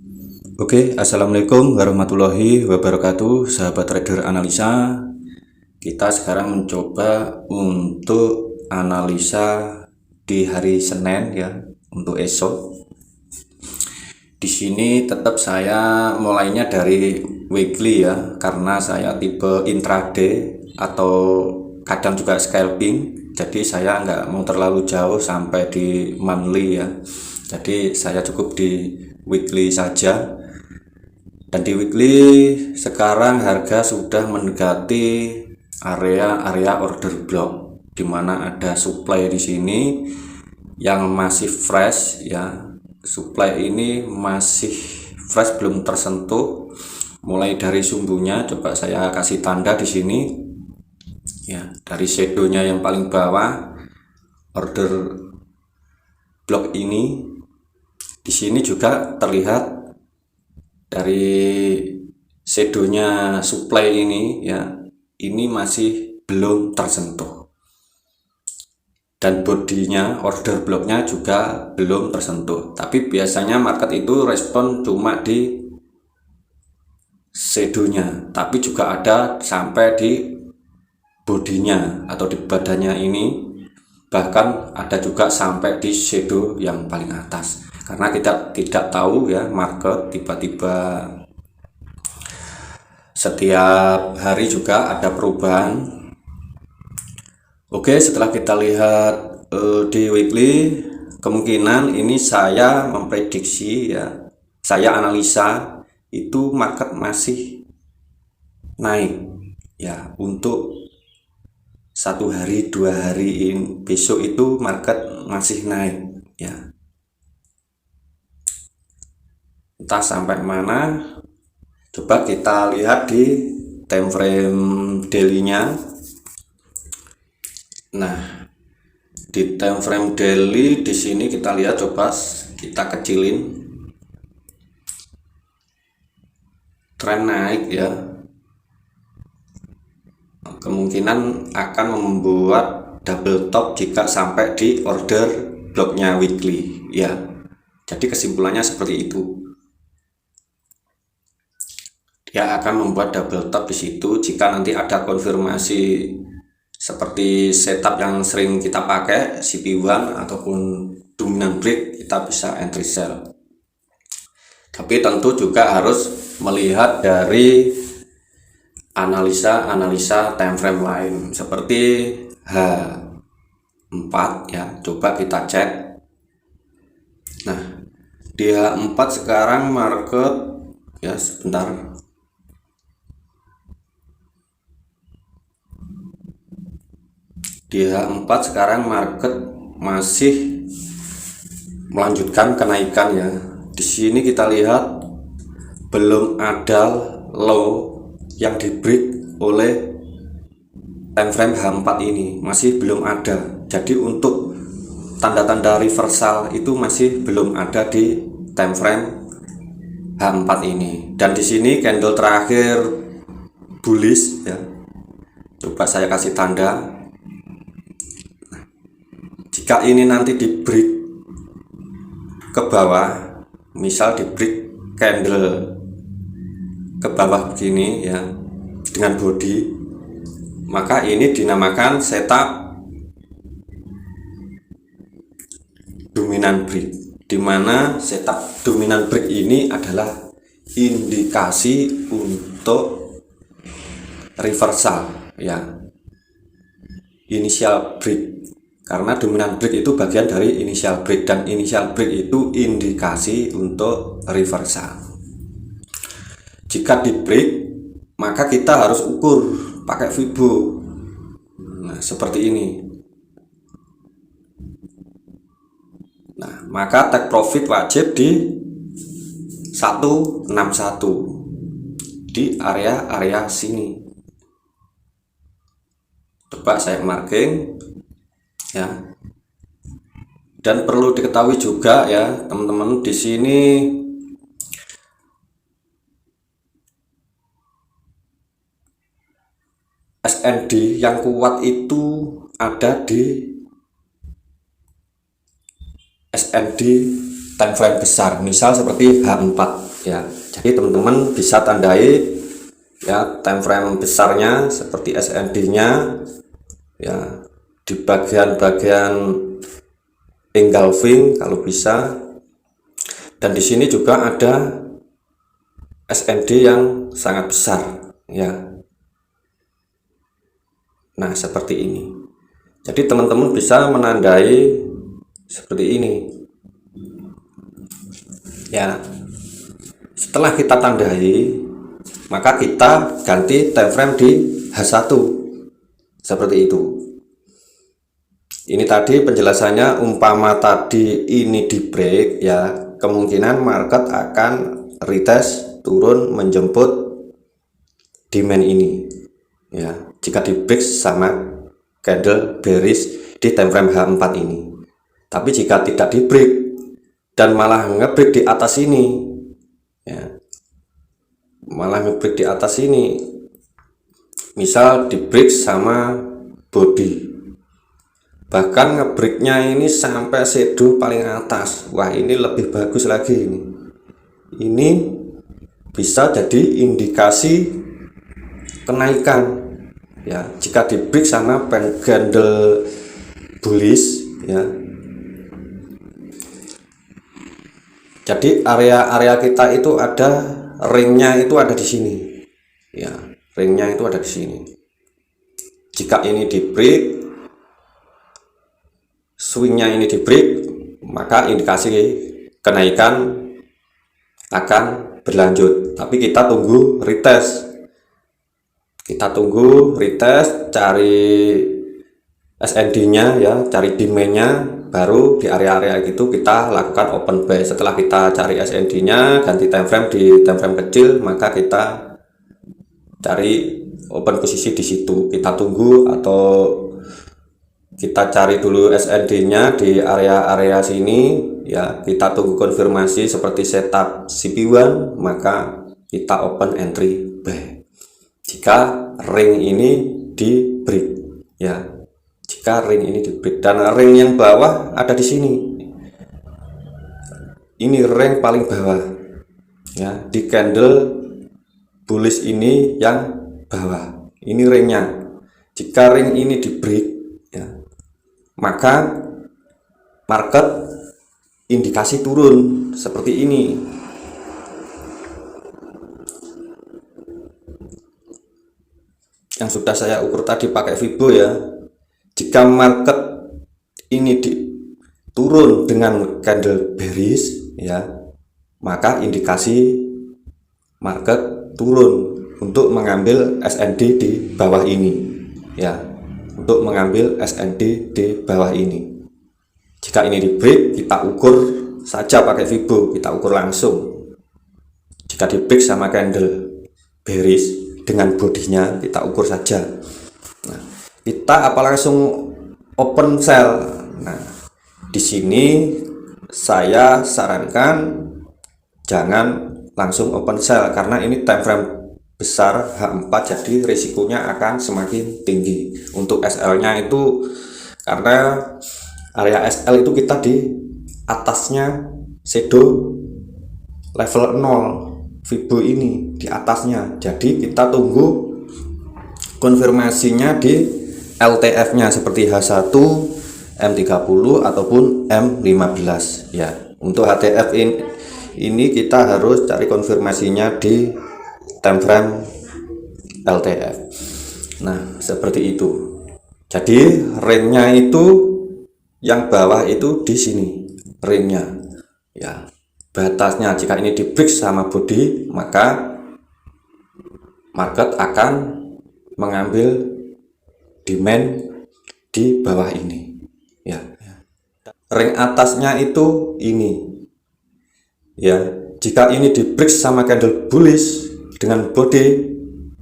Oke, assalamualaikum warahmatullahi wabarakatuh, sahabat trader analisa. Kita sekarang mencoba untuk analisa di hari Senin ya, untuk esok. Di sini tetap saya mulainya dari weekly ya, karena saya tipe intraday atau kadang juga scalping. Jadi saya nggak mau terlalu jauh sampai di monthly ya. Jadi saya cukup di weekly saja. Dan di weekly sekarang harga sudah mendekati area order block, di mana ada supply di sini yang masih fresh ya. Supply ini masih fresh, belum tersentuh. Mulai dari sumbunya, coba saya kasih tanda di sini ya, dari shadownya yang paling bawah order block ini. Di sini juga terlihat dari shadownya supply ini ya, ini masih belum tersentuh, dan bodinya order blocknya juga belum tersentuh. Tapi biasanya market itu respon cuma di shadownya, tapi juga ada sampai di bodinya atau di badannya ini, bahkan ada juga sampai di shadow yang paling atas. Karena kita tidak tahu ya, market tiba-tiba setiap hari juga ada perubahan. Oke, setelah kita lihat di weekly, kemungkinan ini saya memprediksi ya, saya analisa itu market masih naik ya, untuk 1 hari 2 hari besok itu market masih naik ya, entah sampai mana. Coba kita lihat di time frame daily-nya. Nah, di time frame daily di sini kita lihat, coba kita kecilin, tren naik ya, kemungkinan akan membuat double top jika sampai di order blocknya weekly ya. Jadi kesimpulannya seperti itu, dia akan membuat double top di situ jika nanti ada konfirmasi seperti setup yang sering kita pakai, CP1 ataupun dominant break, kita bisa entry sell. Tapi tentu juga harus melihat dari analisa time frame lain seperti H4 ya. Coba kita cek. Nah, di H4 sekarang market ya, sebentar. Di H4 sekarang market masih melanjutkan kenaikan ya. Di sini kita lihat belum ada low yang di break oleh time frame H4 ini, masih belum ada. Jadi untuk tanda-tanda reversal itu masih belum ada di time frame H4 ini. Dan di sini candle terakhir bullish ya. Coba saya kasih tanda. Jika ini nanti di break ke bawah, misal di break candle ke bawah begini ya, dengan body, maka ini dinamakan setup dominant break, dimana setup dominant break ini adalah indikasi untuk reversal ya, initial break. Karena dominant break itu bagian dari initial break, dan initial break itu indikasi untuk reversal. Jika di break, maka kita harus ukur pakai Fibo. Nah, seperti ini. Nah, maka take profit wajib di 161 di area sini. Coba saya marking ya. Dan perlu diketahui juga ya teman-teman, di sini SND yang kuat itu ada di SND time frame besar, misal seperti H4 ya. Jadi teman-teman bisa tandai ya time frame besarnya seperti SND-nya ya, di bagian-bagian engulfing kalau bisa. Dan di sini juga ada SND yang sangat besar ya. Nah, seperti ini. Jadi teman-teman bisa menandai seperti ini ya. Setelah kita tandai, maka kita ganti time frame di H1 seperti itu. Ini tadi penjelasannya, umpama tadi ini di break ya, kemungkinan market akan retest turun menjemput demand ini ya, jika di break sama candle bearish di time frame H4 ini. Tapi jika tidak di break dan malah ngebreak di atas ini ya, malah ngebreak di atas ini, misal di break sama body, bahkan ngebreaknya ini sampai shadow paling atas, wah ini lebih bagus lagi. Ini bisa jadi indikasi kenaikan ya, jika di break sama pen candle bullish ya. Jadi area-area kita itu ada ringnya, itu ada di sini ya, ringnya itu ada di sini. Jika ini di break, swingnya ini di break, maka indikasi kenaikan akan berlanjut. Tapi kita tunggu retest, cari SND-nya ya, cari demand-nya, baru di area-area itu kita lakukan open buy. Setelah kita cari SND-nya, ganti time frame di time frame kecil, maka kita cari open posisi di situ. Kita tunggu atau kita cari dulu SND-nya di area-area sini ya, kita tunggu konfirmasi seperti setup CP1, maka kita open entry buy jika ring ini di break ya. Jika ring ini di break, dan ring yang bawah ada di sini, ini ring paling bawah ya, di candle bullish ini yang bawah, ini ringnya. Jika ring ini di break ya, maka market indikasi turun seperti ini. Yang sudah saya ukur tadi pakai Fibo ya. Jika market ini turun dengan candle bearish ya, maka indikasi market turun untuk mengambil SND di bawah ini ya, untuk mengambil SND di bawah ini. Jika ini di break, kita ukur saja pakai Fibo, kita ukur langsung. Jika di break sama candle bearish dengan bodinya, kita ukur saja. Nah, kita apa langsung open sell. Nah, di sini saya sarankan jangan langsung open sell, karena ini time frame besar H4, jadi risikonya akan semakin tinggi. Untuk SL-nya itu, karena area SL itu kita di atasnya shadow level 0 Fibo ini, di atasnya. Jadi kita tunggu konfirmasinya di LTF-nya seperti H1, M30 ataupun M15 ya. Untuk HTF ini kita harus cari konfirmasinya di time frame LTF. Nah, seperti itu. Jadi ringnya itu yang bawah itu di sini ringnya ya, batasnya. Jika ini di break sama body, maka market akan mengambil demand di bawah ini ya. Ring atasnya itu ini ya. Jika ini di break sama candle bullish dengan body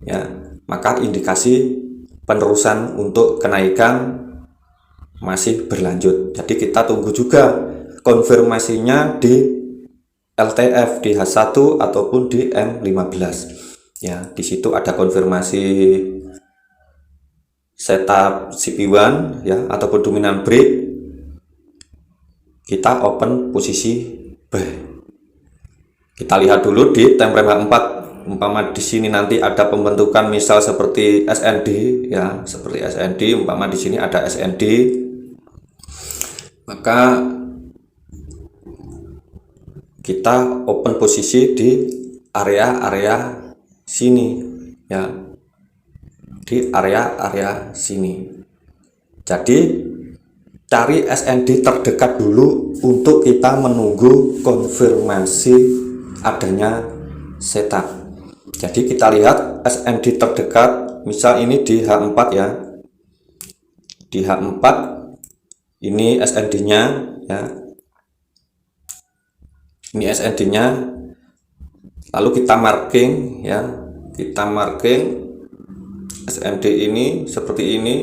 ya, maka indikasi penerusan untuk kenaikan masih berlanjut. Jadi kita tunggu juga konfirmasinya di LTF, di H1 ataupun di M15 ya. Di situ ada konfirmasi setup CP1 ya, ataupun dominan break, kita open posisi buy. Kita lihat dulu di time frame H4. Umpama di sini nanti ada pembentukan misal seperti SND ya, seperti SND, umpama di sini ada SND, maka kita open posisi di area-area sini ya, di area-area sini. Jadi cari SND terdekat dulu untuk kita menunggu konfirmasi adanya setup. Jadi kita lihat SND terdekat, misal ini di H4 ya, di H4 ini SND-nya ya, ini SND-nya, lalu kita marking ya, kita marking SND ini seperti ini.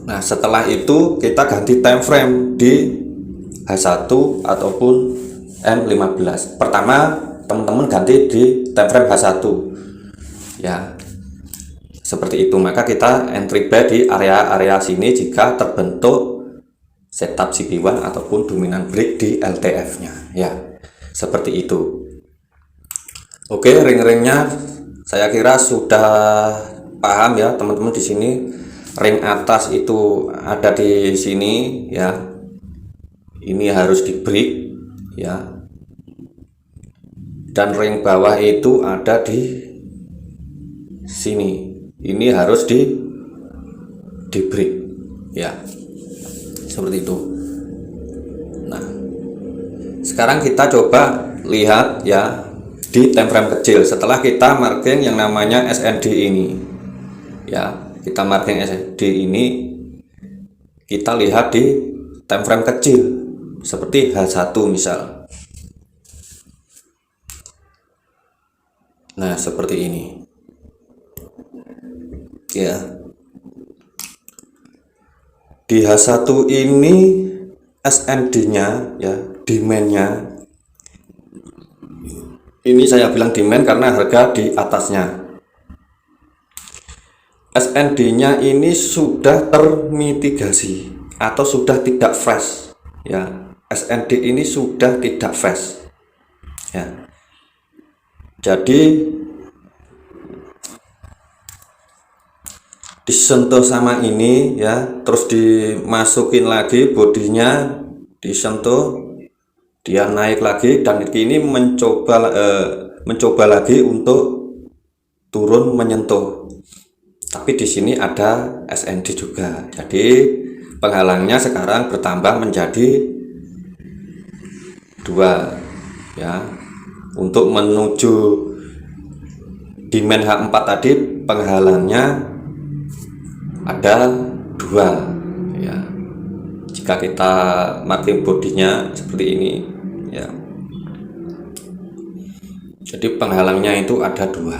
Nah setelah itu kita ganti time frame di H1 ataupun M15. Pertama teman-teman ganti di time frame H1 ya, seperti itu. Maka kita entry buy di area-area sini jika terbentuk setup CB1 ataupun dominan break di LTF nya ya, seperti itu. Oke, ring-ringnya saya kira sudah paham ya teman-teman. Di sini ring atas itu ada di sini ya, ini harus di break ya, dan ring bawah itu ada di sini, ini harus di break ya, seperti itu. Nah sekarang kita coba lihat ya di time frame kecil. Setelah kita marking yang namanya SND ini ya, kita marking SND ini, kita lihat di time frame kecil seperti H1 misal. Nah seperti ini ya, di H1 ini SND-nya ya, demand-nya ini saya bilang demand karena harga di atasnya. SND-nya ini sudah termitigasi atau sudah tidak fresh ya. SND ini sudah tidak fresh ya. Jadi disentuh sama ini ya, terus dimasukin lagi bodinya, disentuh, dia naik lagi, dan ini mencoba lagi untuk turun menyentuh. Tapi di sini ada SND juga. Jadi penghalangnya sekarang bertambah menjadi 2 ya. Untuk menuju demand H4 tadi penghalangnya ada 2 ya. Jika kita marking bodinya seperti ini ya, jadi penghalangnya itu ada 2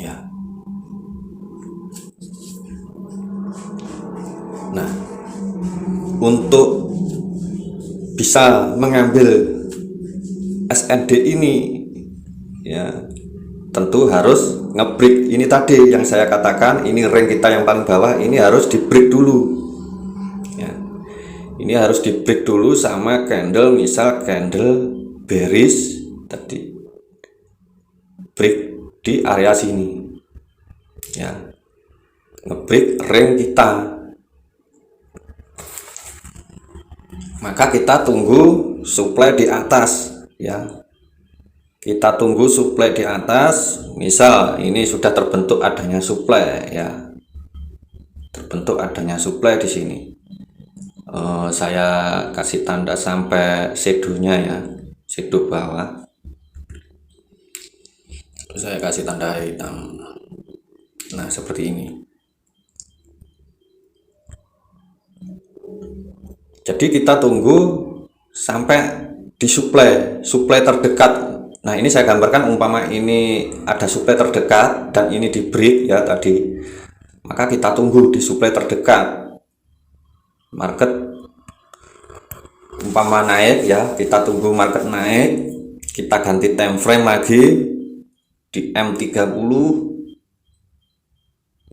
ya. Nah untuk bisa mengambil SND ini ya, tentu harus ngebreak ini tadi yang saya katakan. Ini ring kita yang paling bawah ini harus di break dulu ya. Ini harus di break dulu sama candle, misal candle bearish tadi, break di area sini ya, ngebreak ring kita. Maka kita tunggu supply di atas ya, kita tunggu supply di atas. Misal ini sudah terbentuk adanya supply ya, terbentuk adanya supply di sini. Saya kasih tanda sampai shadow-nya ya, shadow bawah, saya kasih tanda hitam. Nah seperti ini. Jadi kita tunggu sampai di supply terdekat. Nah ini saya gambarkan, umpama ini ada supply terdekat dan ini di break ya tadi, maka kita tunggu di supply terdekat. Market umpama naik ya, kita tunggu market naik, kita ganti time frame lagi di M30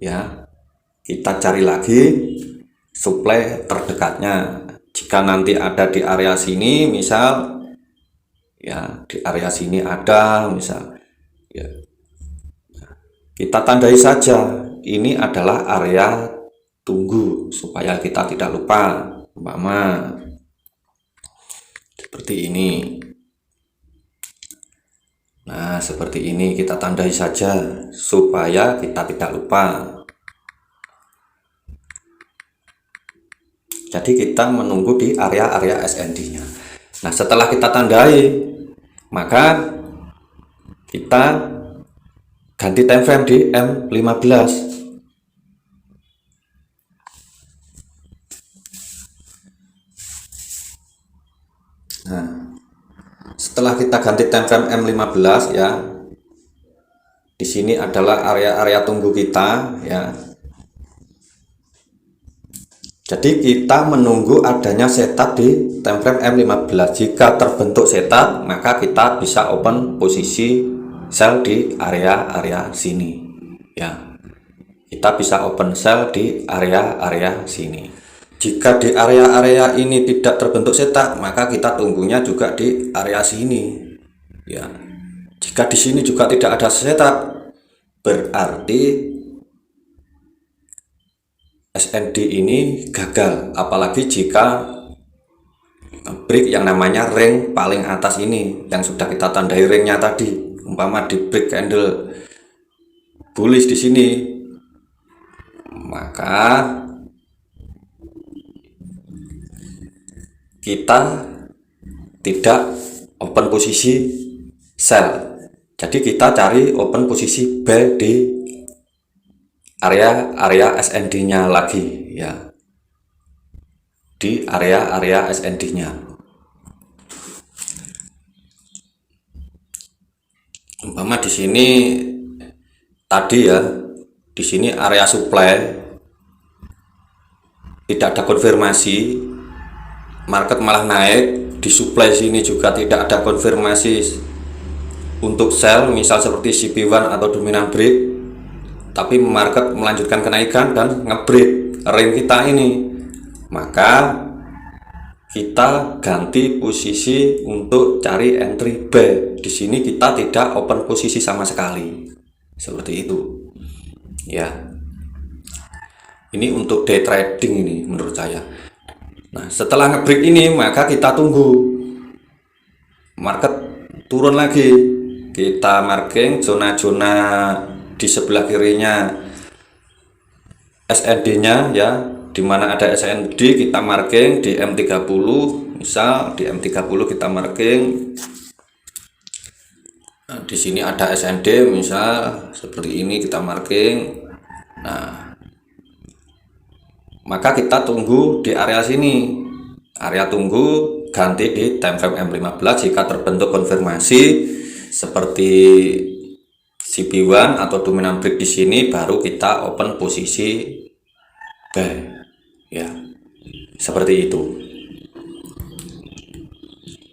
ya, kita cari lagi supply terdekatnya. jika nanti ada di area sini, misal ya di area sini ada misal ya, kita tandai saja ini adalah area tunggu supaya kita tidak lupa. Umpama seperti ini. Nah, seperti ini kita tandai saja supaya kita tidak lupa. Jadi kita menunggu di area-area SND-nya. Nah, setelah kita tandai, maka kita ganti time frame di M15. Nah, setelah kita ganti time frame M15 ya, di sini adalah area-area tunggu kita ya. Jadi kita menunggu adanya setup di time frame M15. Jika terbentuk setup, maka kita bisa open posisi sell di area-area sini ya. Kita bisa open sell di area-area sini. Jika di area-area ini tidak terbentuk setup, maka kita tunggunya juga di area sini ya. Jika di sini juga tidak ada setup, berarti SND ini gagal, apalagi jika break yang namanya ring paling atas ini yang sudah kita tandai ringnya tadi. Umpama di break candle bullish di sini, maka kita tidak open posisi sell. Jadi kita cari open posisi buy di area SND-nya lagi ya, di area SND-nya. Umpama di sini tadi ya, di sini area supply tidak ada konfirmasi, market malah naik. Di supply sini juga tidak ada konfirmasi untuk sell, misal seperti CP1 atau dominan break, tapi market melanjutkan kenaikan dan ngebreak ring kita ini, maka kita ganti posisi untuk cari entry buy. Di sini kita tidak open posisi sama sekali, seperti itu ya. Ini untuk day trading ini menurut saya. Nah, setelah ngebreak ini, maka kita tunggu market turun lagi. Kita marking zona-zona di sebelah kirinya SND-nya ya, dimana ada SND kita marking di M30. Misal di M30 kita marking, nah, di sini ada SND misal seperti ini kita marking. Nah, maka kita tunggu di area sini, area tunggu, ganti di time frame M15. Jika terbentuk konfirmasi seperti CP1 atau dominan break di sini, baru kita open posisi buy ya, seperti itu.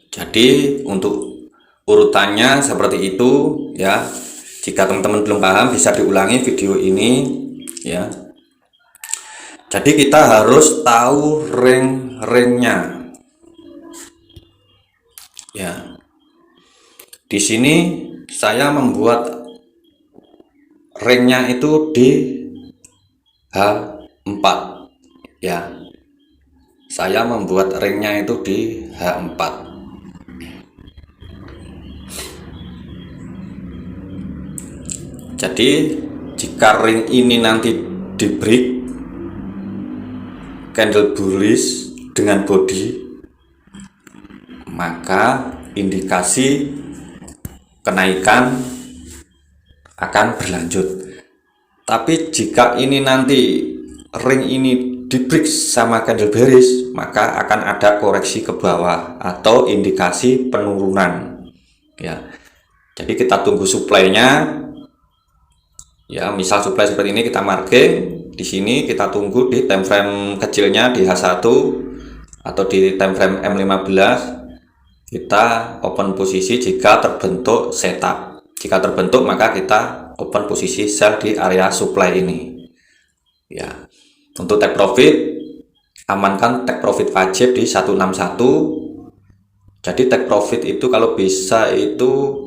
Jadi untuk urutannya seperti itu ya. Jika teman-teman belum paham, bisa diulangi video ini ya. Jadi kita harus tahu ring-ringnya ya. Di sini saya membuat ringnya itu di H4 ya. Saya membuat ringnya itu di H4. Jadi jika ring ini nanti di break candle bullish dengan body, maka indikasi kenaikan akan berlanjut. Tapi jika ini nanti ring ini di break sama candle bearish, maka akan ada koreksi ke bawah atau indikasi penurunan ya. Jadi kita tunggu supply-nya ya. Misal supply seperti ini kita marking di sini, kita tunggu di time frame kecilnya di H1 atau di time frame M15. Kita open posisi jika terbentuk setup. Jika terbentuk, maka kita open posisi sell di area supply ini ya. Untuk take profit amankan take profit wajib di 161. Jadi take profit itu kalau bisa itu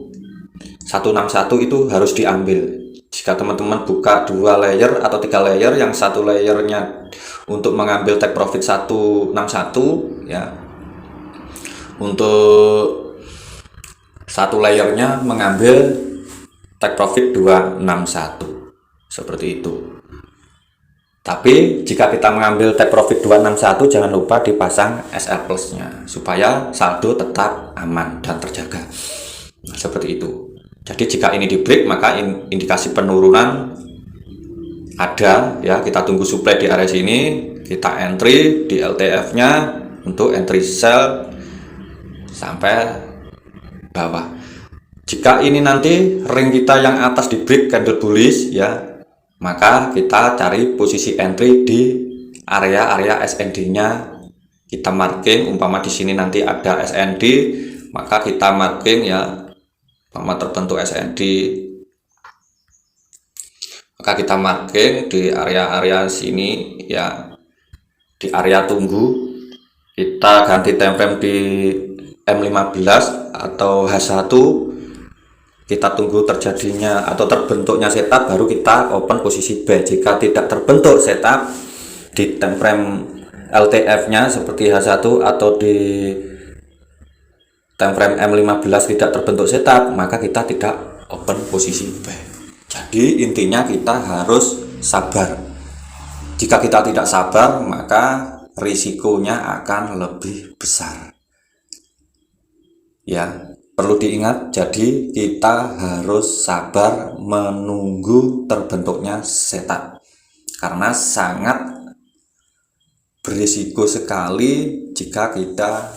161 itu harus diambil. Jika teman-teman buka 2 layer atau 3 layer, yang satu layernya untuk mengambil take profit 161 ya, untuk satu layernya mengambil take profit 261 seperti itu. Tapi jika kita mengambil take profit 261, jangan lupa dipasang SL plus nya supaya saldo tetap aman dan terjaga. Nah, seperti itu. Jadi jika ini di break, maka indikasi penurunan ada ya. Kita tunggu supply di area sini, kita entry di LTF nya untuk entry sell sampai bawah. Jika ini nanti ring kita yang atas di break candle bullish ya, maka kita cari posisi entry di area SND-nya. Kita marking, umpama di sini nanti ada SND, maka kita marking ya, umpama tertentu SND, maka kita marking di area sini ya, di area tunggu. Kita ganti time frame di M15 atau H1. Kita tunggu terjadinya atau terbentuknya setup, baru kita open posisi buy. Jika tidak terbentuk setup di time frame LTF nya seperti H1 atau di time frame M15 tidak terbentuk setup, maka kita tidak open posisi buy. Jadi intinya kita harus sabar. Jika kita tidak sabar, maka risikonya akan lebih besar ya. Perlu diingat, jadi kita harus sabar menunggu terbentuknya setup, karena sangat berisiko sekali jika kita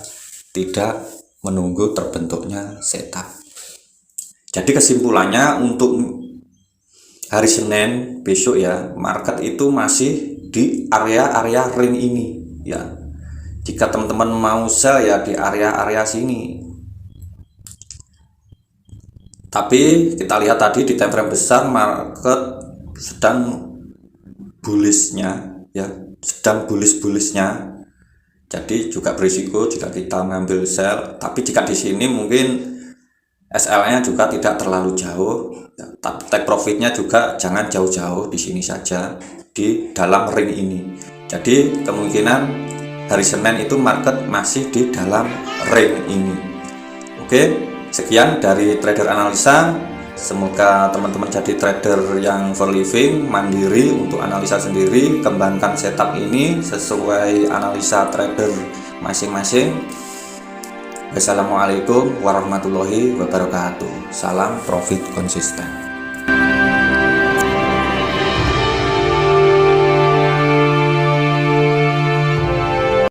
tidak menunggu terbentuknya setup. Jadi kesimpulannya untuk hari Senin besok ya, market itu masih di area ring ini ya. Jika teman-teman mau sell ya di area sini. Tapi kita lihat tadi di time frame besar market sedang bullishnya ya, sedang bullishnya. Jadi juga berisiko jika kita mengambil sell. Tapi jika di sini mungkin SL-nya juga tidak terlalu jauh. Ya, tapi take profitnya juga jangan jauh-jauh, di sini saja di dalam ring ini. Jadi kemungkinan hari Senin itu market masih di dalam ring ini. Oke. Sekian dari trader analisa. Semoga teman-teman jadi trader yang for living, mandiri untuk analisa sendiri. Kembangkan setup ini sesuai analisa trader masing-masing. Wassalamualaikum warahmatullahi wabarakatuh. Salam profit konsisten.